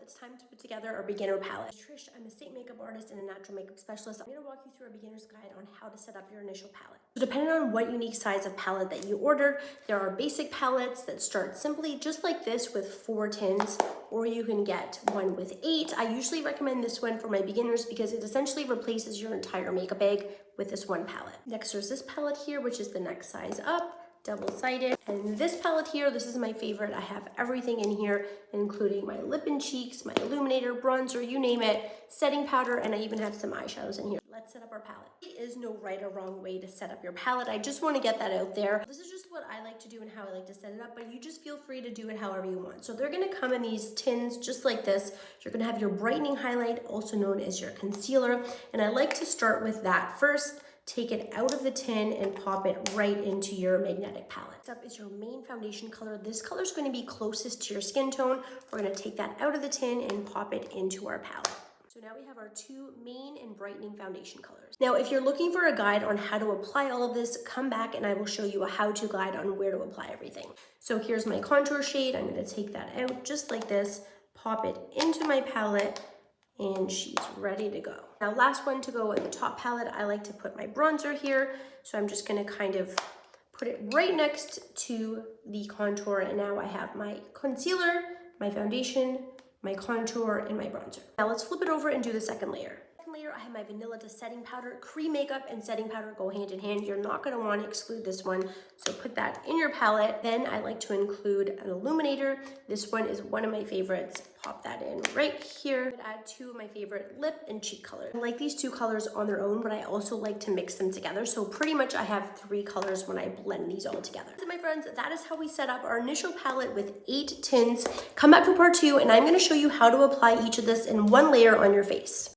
it's time to put together our beginner palette. Trish, I'm a Seint makeup artist and a natural makeup specialist. I'm going to walk you through a beginner's guide on how to set up your initial palette. So depending on what unique size of palette that you ordered, there are basic palettes that start simply just like this with 4 tins, or you can get one with 8. I usually recommend this one for my beginners because it essentially replaces your entire makeup bag with this one palette. Next, there's this palette here, which is the next size up, double-sided. And this palette here, this is my favorite. I have everything in here, including my lip and cheeks, my illuminator, bronzer, you name it, setting powder, and I even have some eyeshadows in here. Let's set up our palette. There is no right or wrong way to set up your palette. I just want to get that out there. This is just what I like to do and how I like to set it up, but you just feel free to do it however you want. So they're going to come in these tins just like this. You're going to have your brightening highlight, also known as your concealer, and I like to start with that first. Take it out of the tin and pop it right into your magnetic palette. Next up is your main foundation color. This color is going to be closest to your skin tone. We're going to take that out of the tin and pop it into our palette. So now we have our 2 main and brightening foundation colors. Now, if you're looking for a guide on how to apply all of this, come back and I will show you a how-to guide on where to apply everything. So here's my contour shade. I'm going to take that out just like this, pop it into my palette, and she's ready to go. Now, last one to go at the top palette, I like to put my bronzer here. So I'm just gonna kind of put it right next to the contour. And now I have my concealer, my foundation, my contour, and my bronzer. Now let's flip it over and do the second layer. Layer, I have my vanilla to setting powder. Cream makeup and setting powder go hand in hand. You're not going to want to exclude this one, so put that in your palette. Then I like to include an illuminator. This one is one of my favorites. Pop that in right here. I add 2 of my favorite lip and cheek colors. I like these 2 colors on their own, but I also like to mix them together. So pretty much I have 3 colors when I blend these all together. So my friends, that is how we set up our initial palette with 8 tins. Come back for part 2, and I'm going to show you how to apply each of this in one layer on your face.